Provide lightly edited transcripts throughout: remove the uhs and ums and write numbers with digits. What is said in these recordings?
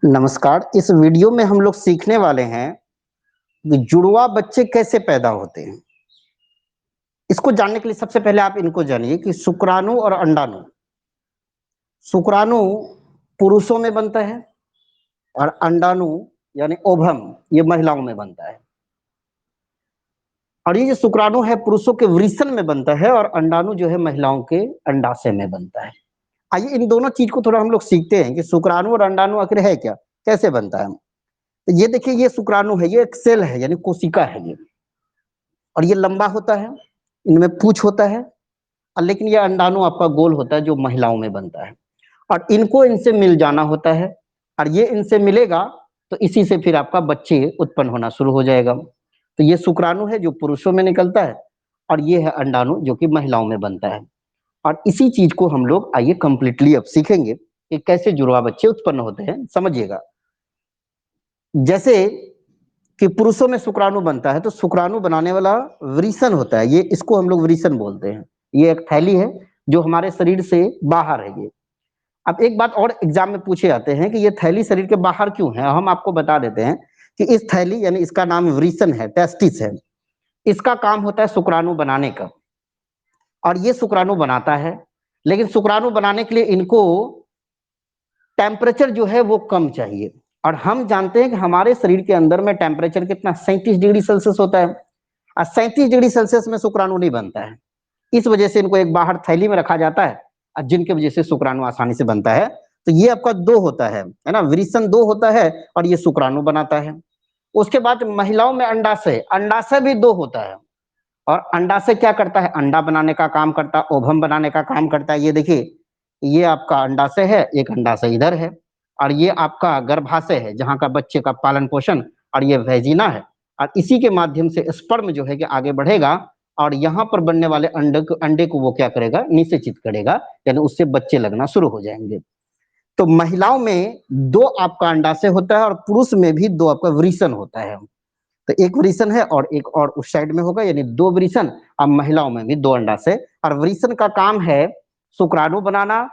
नमस्कार। इस वीडियो में हम लोग सीखने वाले हैं कि जुड़वा बच्चे कैसे पैदा होते हैं। इसको जानने के लिए सबसे पहले आप इनको जानिए कि शुक्राणु और अंडाणु। शुक्राणु पुरुषों में बनता है और अंडाणु यानी ओवम ये महिलाओं में बनता है। और ये जो शुक्राणु है पुरुषों के वृषण में बनता है और अंडाणु जो है महिलाओं के अंडाशय में बनता है। आइए इन दोनों चीज को थोड़ा हम लोग सीखते हैं कि शुक्राणु और अंडाणु आखिर है क्या, कैसे बनता है। तो ये देखिए, ये शुक्राणु है, ये एक सेल है यानी कोशिका है ये, और ये लंबा होता है, इनमें पूंछ होता है। और लेकिन ये अंडाणु आपका गोल होता है जो महिलाओं में बनता है, और इनको इनसे मिल जाना होता है, और ये इनसे मिलेगा तो इसी से फिर आपका बच्चे उत्पन्न होना शुरू हो जाएगा। तो ये शुक्राणु है जो पुरुषों में निकलता है, और ये है अंडाणु जो कि महिलाओं में बनता है। और इसी चीज को हम लोग आइए कंप्लीटली अब सीखेंगे कि कैसे जुड़वा बच्चे उत्पन्न होते हैं। समझिएगा, जैसे कि पुरुषों में शुक्राणु बनता है तो शुक्राणु बनाने वाला वृषण होता है, ये इसको हम लोग वृषण बोलते हैं। ये एक थैली है जो हमारे शरीर से बाहर है ये। अब एक बात और एग्जाम में पूछे जाते हैं कि ये थैली शरीर के बाहर क्यों है। हम आपको बता देते हैं कि इस थैली यानी इसका नाम वृषण है, टेस्टिस है। इसका काम होता है शुक्राणु बनाने का, और ये शुक्राणु बनाता है। लेकिन शुक्राणु बनाने के लिए इनको टेम्परेचर जो है वो कम चाहिए, और हम जानते हैं कि हमारे शरीर के अंदर में टेम्परेचर कितना 37 डिग्री सेल्सियस होता है, और 37 डिग्री सेल्सियस में शुक्राणु नहीं बनता है। इस वजह से इनको एक बाहर थैली में रखा जाता है, और जिनके वजह से शुक्राणु आसानी से बनता है। तो ये आपका दो होता है ना, वृषण दो होता है और ये शुक्राणु बनाता है। उसके बाद महिलाओं में अंडाशय, अंडाशय भी दो होता है, और अंडाशय क्या करता है, अंडा बनाने का काम करता है, ओवम बनाने का काम करता है। ये देखिए, ये आपका अंडाशय है, एक अंडाशय इधर है, और ये आपका गर्भाशय है जहाँ का बच्चे का पालन पोषण, और ये वेजिना है। और इसी के माध्यम से स्पर्म जो है कि आगे बढ़ेगा, और यहाँ पर बनने वाले अंडे को वो क्या करेगा, निषेचित करेगा, यानी उससे बच्चे लगना शुरू हो जाएंगे। तो महिलाओं में दो आपका अंडाशय होता है और पुरुष में भी दो आपका वृषण होता है। तो एक वृषण है और एक और उस साइड में होगा, यानी दो वृषण। अब महिलाओं में भी दो अंडाशय, और वृषण का काम है शुक्राणु बनाना,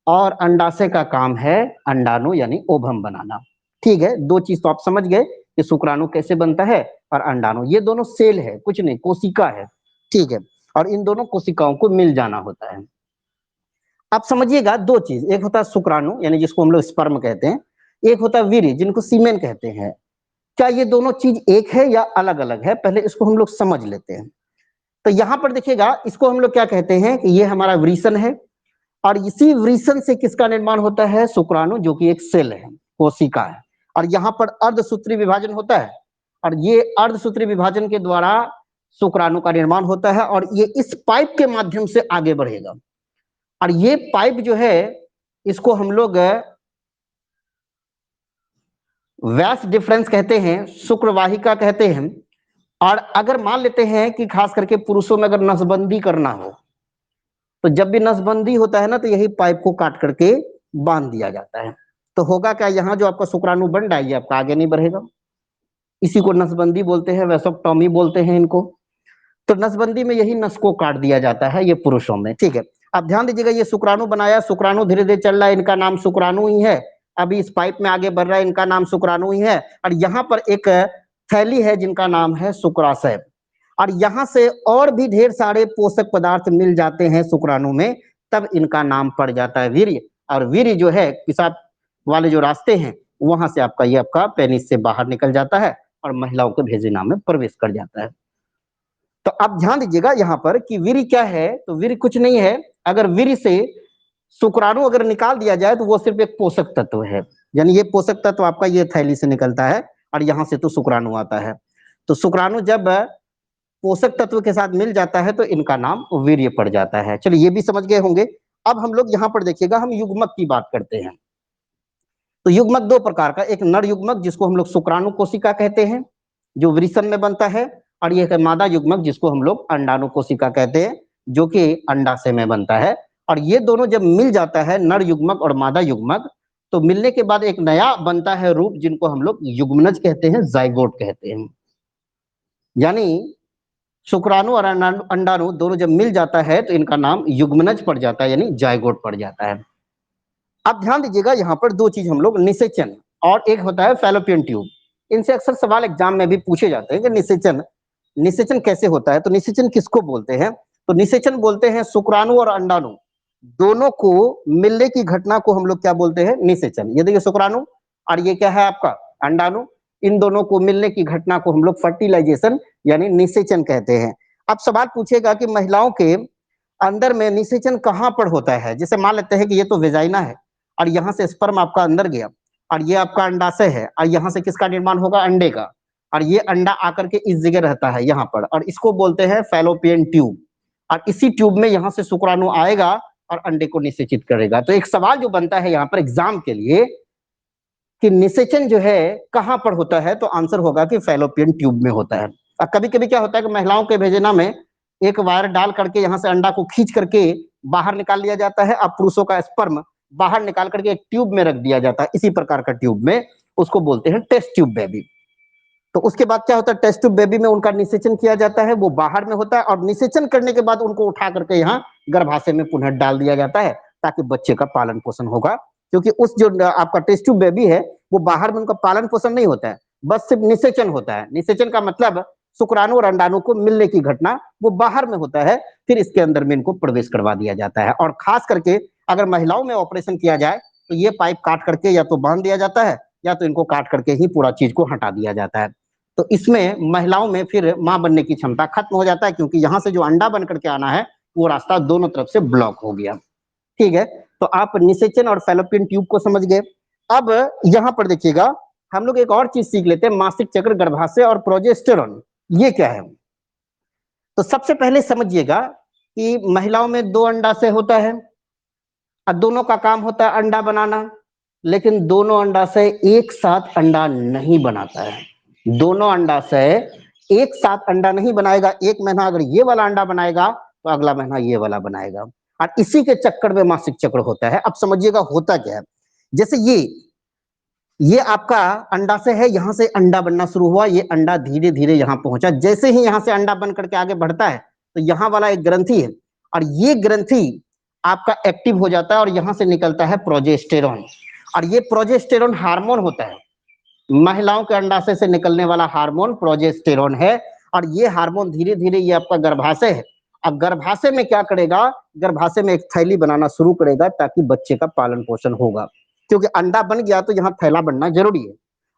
और अंडाशय का काम है अंडाणु यानी ओवम बनाना। ठीक है, दो चीज तो आप समझ गए कि शुक्राणु कैसे बनता है और अंडाणु। ये दोनों सेल है, कुछ नहीं, कोशिका है। ठीक है, और इन दोनों कोशिकाओं को मिल जाना होता है। आप समझिएगा दो चीज, एक होता है शुक्राणु यानी जिसको हम लोग स्पर्म कहते हैं, एक होता है वीर्य जिनको सीमेन कहते हैं। क्या ये दोनों चीज एक है या अलग अलग है, पहले इसको हम लोग समझ लेते हैं। तो यहाँ पर देखिएगा, इसको हम लोग क्या कहते हैं कि ये हमारा वृषण है, और इसी वृषण से किसका निर्माण होता है, शुक्राणु, जो कि एक सेल है, कोशिका है। और यहाँ पर अर्धसूत्री विभाजन होता है, और ये अर्धसूत्री विभाजन के द्वारा शुक्राणु का निर्माण होता है, और ये इस पाइप के माध्यम से आगे बढ़ेगा। और ये पाइप जो है इसको हम लोग वैस डिफरेंस कहते हैं, शुक्रवाहिका कहते हैं। और अगर मान लेते हैं कि खास करके पुरुषों में अगर नसबंदी करना हो, तो जब भी नसबंदी होता है ना, तो यही पाइप को काट करके बांध दिया जाता है। तो होगा क्या, यहाँ जो आपका शुक्राणु बन रहा है ये आपका आगे नहीं बढ़ेगा। इसी को नसबंदी बोलते हैं, वैसोक्टोमी बोलते हैं इनको। तो नसबंदी में यही नस को काट दिया जाता है, ये पुरुषों में। ठीक है, अब ध्यान दीजिएगा, ये शुक्राणु बनाया, शुक्राणु धीरे धीरे चल रहा है, इनका नाम शुक्राणु ही है। अभी इस पाइप में आगे बढ़ रहा है, इनका नाम शुक्राणु ही है। और यहाँ पर एक थैली है जिनका नाम है शुक्राशय, और यहाँ से और भी ढेर सारे पोषक पदार्थ मिल जाते हैं शुक्राणु में, तब इनका नाम पड़ जाता है वीर्य। और वीर्य जो है पेशाब वाले जो रास्ते हैं वहां से आपका ये आपका पेनिस से बाहर निकल जाता है और महिलाओं के भेजिना में प्रवेश कर जाता है। तो आप ध्यान दीजिएगा यहाँ पर कि वीर्य क्या है, तो वीर्य कुछ नहीं है। अगर वीर्य से शुक्राणु अगर निकाल दिया जाए तो वो सिर्फ एक पोषक तत्व है, यानी ये पोषक तत्व आपका ये थैली से निकलता है, और यहाँ से तो शुक्राणु आता है। तो शुक्राणु जब पोषक तत्व के साथ मिल जाता है तो इनका नाम वीर्य पड़ जाता है। चलिए ये भी समझ गए होंगे। अब हम लोग यहाँ पर देखिएगा, हम युग्मक की बात करते हैं। तो युग्मक दो प्रकार का, एक नर युग्मक जिसको हम लोग शुक्राणु कोशिका कहते हैं जो वृषण में बनता है, और ये है मादा युग्मक जिसको हम लोग अंडाणु कोशिका कहते हैं जो कि अंडाशय में बनता है। और ये दोनों जब मिल जाता है, नर युग्मक और मादा युग्मक, तो मिलने के बाद एक नया बनता है रूप जिनको हम लोग युग्मनज कहते हैं, जाइगोट कहते हैं। यानी शुक्राणु और अंडाणु दोनों जब मिल जाता है तो इनका नाम युग्मनज पड़ जाता है, यानी जाइगोट पड़ जाता है। अब ध्यान दीजिएगा, यहाँ पर दो चीज हम लोग निषेचन और एक होता है फैलोपियन ट्यूब। इनसे अक्सर सवाल एग्जाम में भी पूछे जाते हैं कि निषेचन निषेचन कैसे होता है, तो निषेचन किसको बोलते हैं? तो निषेचन बोलते हैं शुक्राणु और अंडाणु दोनों को मिलने की घटना को हम लोग क्या बोलते हैं? निषेचन। ये देखिए शुक्राणु और ये क्या है आपका अंडाणु, इन दोनों को मिलने की घटना को हम लोग फर्टिलाइजेशन यानी निषेचन कहते हैं। अब सवाल पूछेगा कि महिलाओं के अंदर में निषेचन कहाँ पर होता है? जैसे मान लेते हैं कि ये तो वेजाइना है और यहाँ से स्पर्म आपका अंदर गया और ये आपका अंडाशय है और यहाँ से किसका निर्माण होगा? अंडे का। और ये अंडा आकर के इस जगह रहता है यहाँ पर और इसको बोलते हैं फैलोपियन ट्यूब। और इसी ट्यूब में यहाँ से शुक्राणु आएगा और अंडे को निषेचित करेगा। तो एक सवाल जो बनता है यहाँ पर एग्जाम के लिए कि निषेचन जो है कहाँ पर होता है, तो आंसर होगा कि फैलोपियन ट्यूब में होता है। और कभी-कभी क्या होता है कि महिलाओं के भेजना में एक वायर डाल करके यहाँ से अंडा को खींच करके बाहर निकाल लिया जाता है। अब पुरुषों का स्पर्म बाहर निकाल करके एक ट्यूब में रख दिया जाता है, इसी प्रकार का ट्यूब में, उसको बोलते हैं टेस्ट ट्यूब बेबी। तो उसके बाद क्या होता है? टेस्ट ट्यूब बेबी में उनका निषेचन किया जाता है, वो बाहर में होता है और निषेचन करने के बाद उनको उठा करके यहाँ गर्भाशय में पुनः डाल दिया जाता है ताकि बच्चे का पालन पोषण होगा। क्योंकि उस जो आपका टेस्ट ट्यूब बेबी है वो बाहर में उनका पालन पोषण नहीं होता है, बस सिर्फ निषेचन होता है। निषेचन का मतलब शुक्राणु और अंडाणु को मिलने की घटना वो बाहर में होता है, फिर इसके अंदर में इनको प्रवेश करवा दिया जाता है। और खास करके अगर महिलाओं में ऑपरेशन किया जाए तो ये पाइप काट करके या तो बांध दिया जाता है या तो इनको काट करके ही पूरा चीज को हटा दिया जाता है। तो इसमें महिलाओं में फिर मां बनने की क्षमता खत्म हो जाता है, क्योंकि यहाँ से जो अंडा बन करके आना है वो रास्ता दोनों तरफ से ब्लॉक हो गया। ठीक है, तो आप निषेचन और फैलोपियन ट्यूब को समझ गए। अब यहाँ पर देखिएगा हम लोग एक और चीज सीख लेते हैं, मासिक चक्र, गर्भाशय और प्रोजेस्टेरॉन, ये क्या है? तो सबसे पहले समझिएगा कि महिलाओं में 2 अंडाशय होता है और दोनों का काम होता है अंडा बनाना, लेकिन दोनों अंडाशय एक साथ अंडा नहीं बनाता है। दोनों अंडाशय एक साथ अंडा नहीं बनाएगा। एक महीना अगर ये वाला अंडा बनाएगा तो अगला महीना ये वाला बनाएगा और इसी के चक्कर में मासिक चक्र होता है। अब समझिएगा होता क्या है। जैसे ये आपका अंडाशय है, यहाँ से अंडा बनना शुरू हुआ, ये अंडा धीरे धीरे यहाँ पहुंचा। जैसे ही यहाँ से अंडा बन करके आगे बढ़ता है तो यहाँ वाला एक ग्रंथि है और ये ग्रंथि आपका एक्टिव हो जाता है और यहाँ से निकलता है प्रोजेस्टेरॉन। और ये प्रोजेस्टेरॉन हार्मोन होता है, महिलाओं के अंडाशय से निकलने वाला हार्मोन प्रोजेस्टेरॉन है। और ये हार्मोन धीरे धीरे ये आपका गर्भाशय है। अब गर्भाशय में क्या करेगा? गर्भाशय में एक थैली बनाना शुरू करेगा ताकि बच्चे का पालन पोषण होगा, क्योंकि अंडा बन गया तो यहाँ थैला बनना जरूरी है।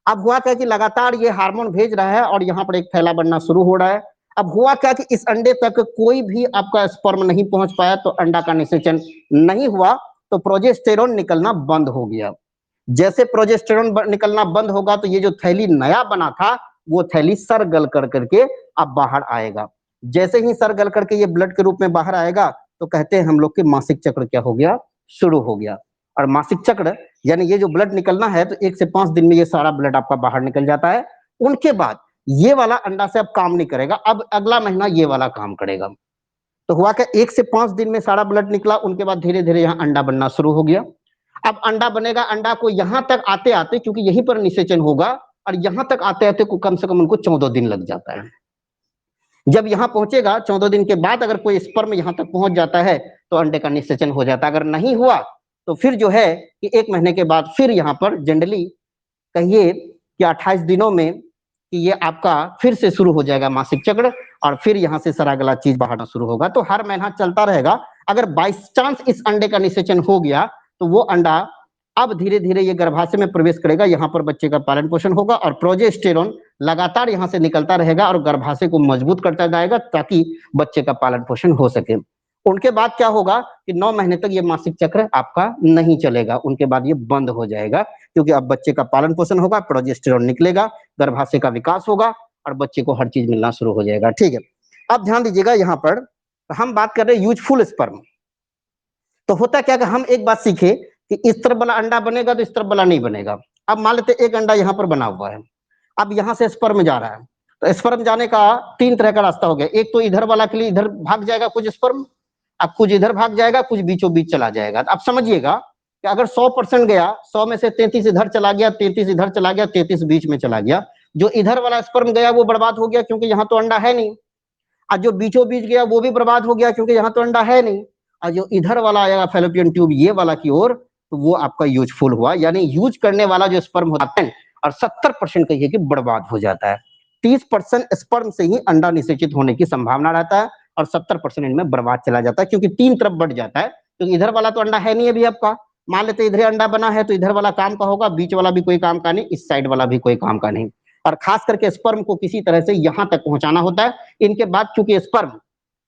अब हुआ क्या कि लगातार ये हार्मोन भेज रहा है और यहाँ पर एक थैला बनना शुरू हो रहा है। अब हुआ क्या कि इस अंडे तक कोई भी आपका स्पर्म नहीं पहुंच पाया, तो अंडा का निषेचन नहीं हुआ, तो प्रोजेस्टेरॉन निकलना बंद हो गया। जैसे प्रोजेस्टेरॉन निकलना बंद होगा तो ये जो थैली नया बना था वो थैली सर गल कर करके अब बाहर आएगा। जैसे ही सर गल करके ये ब्लड के रूप में बाहर आएगा तो कहते हैं हम लोग के मासिक चक्र क्या हो गया? शुरू हो गया। और मासिक चक्र यानी ये जो ब्लड निकलना है तो 1 से 5 दिन में ये सारा ब्लड आपका बाहर निकल जाता है। उनके बाद ये वाला अंडा से अब काम नहीं करेगा, अब अगला महीना ये वाला काम करेगा। तो हुआ क्या, 1 से 5 दिन में सारा ब्लड निकला, उनके बाद धीरे धीरे यहाँ अंडा बनना शुरू हो गया। अब अंडा बनेगा, अंडा को यहाँ तक आते आते, क्योंकि यहीं पर निषेचन होगा, और यहाँ तक आते आते को कम से कम उनको 14 दिन लग जाता है। जब यहाँ पहुंचेगा 14 दिन के बाद अगर कोई स्पर्म यहाँ तक पहुंच जाता है तो अंडे का निषेचन हो जाता है। अगर नहीं हुआ तो फिर जो है कि 1 महीने के बाद फिर यहाँ पर जनरली कहिए कि 28 दिनों में कि ये आपका फिर से शुरू हो जाएगा मासिक चक्र, और फिर यहाँ से सारा गला चीज बाहर शुरू होगा। तो हर महीना चलता रहेगा। अगर बाई चांस इस अंडे का निषेचन हो गया तो वो अंडा अब धीरे धीरे ये गर्भाशय में प्रवेश करेगा, यहाँ पर बच्चे का पालन पोषण होगा और प्रोजेस्टेरॉन लगातार यहाँ से निकलता रहेगा और गर्भाशय को मजबूत करता जाएगा ताकि बच्चे का पालन पोषण हो सके। उनके बाद क्या होगा कि 9 महीने तक ये मासिक चक्र आपका नहीं चलेगा, उनके बाद ये बंद हो जाएगा, क्योंकि अब बच्चे का पालन पोषण होगा, प्रोजेस्टेरॉन निकलेगा, गर्भाशय का विकास होगा और बच्चे को हर चीज मिलना शुरू हो जाएगा। ठीक है, अब ध्यान दीजिएगा, यहाँ पर हम बात कर रहे हैं यूजफुल स्पर्म। तो होता क्या कि हम एक बात सीखे कि इस तरफ वाला अंडा बनेगा तो इस तरफ वाला नहीं बनेगा। अब मान लेते एक अंडा यहाँ पर बना हुआ है, अब यहाँ से स्पर्म जा रहा है, तो स्पर्म जाने का 3 तरह का रास्ता हो गया। एक तो इधर वाला के लिए इधर भाग जाएगा कुछ स्पर्म, अब कुछ इधर भाग जाएगा, कुछ बीचों बीच चला जाएगा। अब समझिएगा कि अगर 100% गया, 100 में से 33 इधर चला गया, 33 इधर चला गया, 33 बीच में चला गया। जो इधर वाला स्पर्म गया वो बर्बाद हो गया क्योंकि यहाँ तो अंडा है नहीं, और जो बीचों बीच गया वो भी बर्बाद हो गया क्योंकि यहाँ तो अंडा है नहीं, और जो इधर वाला आएगा फैलोपियन ट्यूब ये वाला की ओर, तो वो आपका यूजफुल हुआ, यानी यूज करने वाला जो स्पर्म होता है और 70% कहिए कि बर्बाद हो जाता है। 30% स्पर्म से ही अंडा निषेचित होने की संभावना रहता है और 70% इनमें बर्बाद चला जाता है, क्योंकि तीन तरफ बढ़ जाता है। क्योंकि इधर वाला तो अंडा है नहीं अभी आपका, मान लेते इधर अंडा बना है तो इधर वाला काम का होगा, बीच वाला भी कोई काम का नहीं, इस साइड वाला भी कोई काम का नहीं। और खास करके स्पर्म को किसी तरह से यहां तक पहुंचाना होता है। इनके बाद चूंकि स्पर्म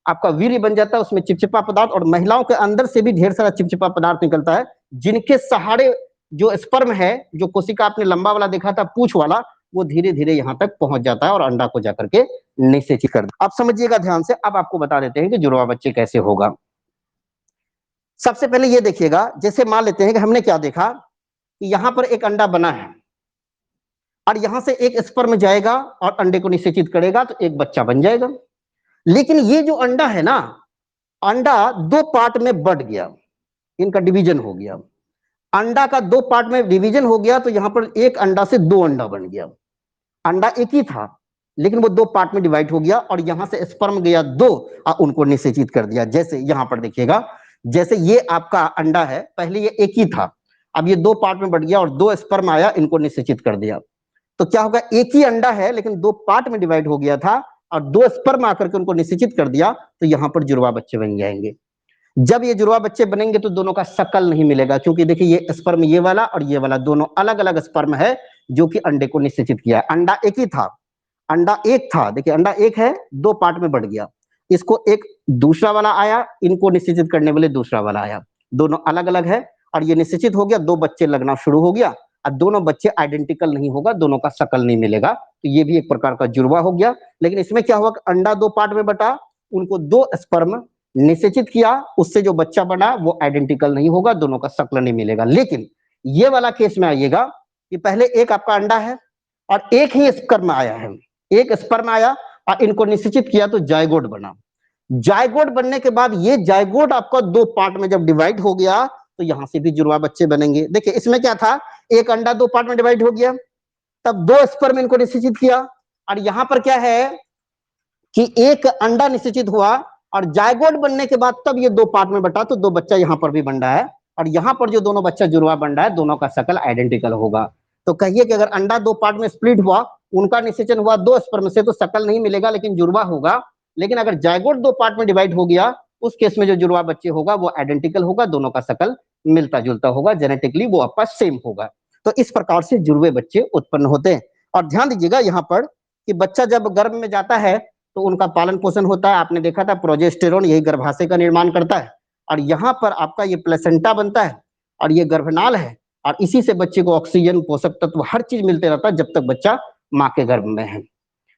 आपका वीर्य बन जाता है, उसमें चिपचिपा पदार्थ, और महिलाओं के अंदर से भी ढेर सारा चिपचिपा पदार्थ निकलता है, जिनके सहारे जो स्पर्म है, जो कोशिका आपने लंबा वाला देखा था पूंछ वाला, वो धीरे धीरे यहां तक पहुंच जाता है और अंडा को जाकर के निषेचित कर देता है। अब समझिएगा ध्यान से, अब आपको बता देते हैं कि जुड़वा बच्चे कैसे होगा। सबसे पहले ये देखिएगा, जैसे मान लेते हैं कि हमने क्या देखा कि यहां पर एक अंडा बना है और यहां से एक स्पर्म जाएगा और अंडे को निषेचित करेगा तो एक बच्चा बन जाएगा। लेकिन ये जो अंडा है ना, अंडा दो पार्ट में बढ़ गया, इनका डिवीजन हो गया। अंडा का दो पार्ट में डिवीजन हो गया तो यहां पर एक अंडा से दो अंडा बन गया। अंडा एक ही था लेकिन वो दो पार्ट में डिवाइड हो गया और यहां से स्पर्म गया दो और उनको निषेचित कर दिया। जैसे यहां पर देखिएगा, जैसे ये आपका अंडा है, पहले ये एक ही था, अब ये दो पार्ट में बढ़ गया और दो स्पर्म आया, इनको निषेचित कर दिया। तो क्या होगा, एक ही अंडा है लेकिन दो पार्ट में डिवाइड हो गया था और दो स्पर्म आकर के उनको निषेचित कर दिया, तो यहां पर जुड़वा बच्चे बन जाएंगे। जब ये जुड़वा बच्चे बनेंगे तो दोनों का शकल नहीं मिलेगा, क्योंकि देखिए ये स्पर्म ये वाला और ये वाला दोनों अलग अलग स्पर्म है जो कि अंडे को निषेचित किया है। अंडा एक ही था, अंडा एक था, देखिए अंडा एक है, दो पार्ट में बढ़ गया, इसको एक दूसरा वाला आया, इनको निषेचित करने वाले दूसरा वाला आया, दोनों अलग अलग है और ये निषेचित हो गया, दो बच्चे लगना शुरू हो गया। अब दोनों बच्चे आइडेंटिकल नहीं होगा, दोनों का शकल नहीं मिलेगा, तो ये भी एक प्रकार का जुड़वा हो गया। लेकिन इसमें क्या हुआ, अंडा दो पार्ट में बटा, उनको दो स्पर्म निषेचित किया, उससे जो बच्चा बना वो आइडेंटिकल नहीं होगा, दोनों का शक्ल नहीं मिलेगा। लेकिन ये वाला केस में आइएगा कि पहले एक आपका अंडा है और एक ही स्पर्म आया है, एक स्पर्म आया और इनको निषेचित किया तो जायगोट बना। जायगोट बनने के बाद ये जायगोट आपका दो पार्ट में जब डिवाइड हो गया तो यहां से भी जुड़वा बच्चे बनेंगे। देखिए इसमें क्या था, एक अंडा दो पार्ट में डिवाइड हो गया, तब दो स्पर्म इनको निषेचित किया, और यहां पर क्या है कि एक अंडा निषेचित हुआ और जायगोट बनने के बाद तब ये दो पार्ट में बटा, तो दो बच्चा यहां पर भी बन रहा है और यहां पर जो दोनों बच्चा जुड़वा बन रहा है, दोनों का शकल आइडेंटिकल होगा। तो कहिए कि अगर अंडा दो पार्ट में स्प्लिट हुआ, उनका निषेचन हुआ दो स्पर्म से, तो शकल नहीं मिलेगा लेकिन जुड़वा होगा। लेकिन अगर जायगोट दो पार्ट में डिवाइड हो गया, उस केस में जो जुड़वा बच्चे होगा वो आइडेंटिकल होगा, दोनों का शकल मिलता जुलता होगा, जेनेटिकली वो आपका सेम होगा। तो इस प्रकार से जुड़वे बच्चे उत्पन्न होते हैं। और ध्यान दीजिएगा यहाँ पर कि बच्चा जब गर्भ में जाता है तो उनका पालन पोषण होता है, आपने देखा था प्रोजेस्टेरोन यही गर्भाशय का निर्माण करता है, और यहाँ पर आपका ये प्लेसेंटा बनता है और ये गर्भनाल है, और इसी से बच्चे को ऑक्सीजन, पोषक तत्व, हर चीज मिलते रहता है जब तक बच्चा माँ के गर्भ में है।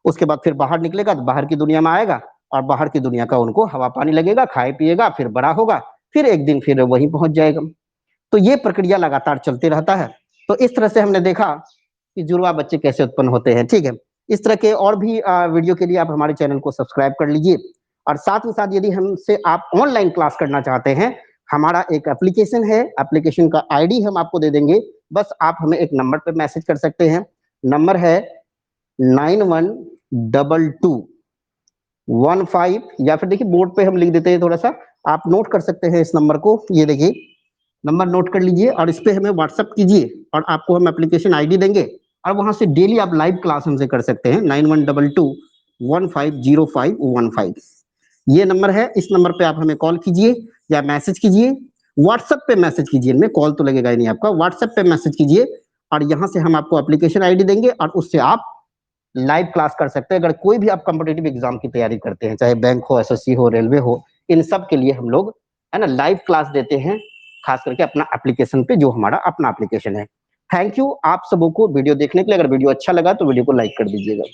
उसके बाद फिर बाहर निकलेगा तो बाहर की दुनिया में आएगा और बाहर की दुनिया का उनको हवा पानी लगेगा, खाए पिएगा, फिर बड़ा होगा, फिर एक दिन फिर वहीं पहुंच जाएगा। तो ये प्रक्रिया लगातार चलते रहता है। तो इस तरह से हमने देखा कि जुड़वा बच्चे कैसे उत्पन्न होते हैं। ठीक है, इस तरह के और भी वीडियो के लिए आप हमारे चैनल को सब्सक्राइब कर लीजिए, और साथ ही साथ यदि हमसे आप ऑनलाइन क्लास करना चाहते हैं, हमारा एक एप्लीकेशन है, एप्लीकेशन का आईडी हम आपको दे देंगे, बस आप हमें एक नंबर पर मैसेज कर सकते हैं। नंबर है 912215, या फिर देखिए बोर्ड पे हम लिख देते हैं, थोड़ा सा आप नोट कर सकते हैं इस नंबर को। ये देखिए नंबर नोट कर लीजिए और इस पे हमें व्हाट्सएप कीजिए और आपको हम एप्लीकेशन आईडी देंगे और वहां से डेली आप लाइव क्लास हमसे कर सकते हैं। 9122150515, ये नंबर है, इस नंबर पे आप हमें कॉल कीजिए या मैसेज कीजिए। व्हाट्सएप पे मैसेज कीजिए, इनमें कॉल तो लगेगा ही नहीं आपका, व्हाट्सएप पे मैसेज कीजिए और यहाँ से हम आपको एप्लीकेशन आईडी देंगे और उससे आप लाइव क्लास कर सकते हैं। अगर कोई भी आप कॉम्पिटेटिव एग्जाम की तैयारी करते हैं, चाहे बैंक हो, एसएससी हो, रेलवे हो, इन सब के लिए हम लोग है ना लाइव क्लास देते हैं, खास करके अपना एप्लीकेशन पे, जो हमारा अपना एप्लीकेशन है। थैंक यू आप सबों को वीडियो देखने के लिए। अगर वीडियो अच्छा लगा तो वीडियो को लाइक कर दीजिएगा।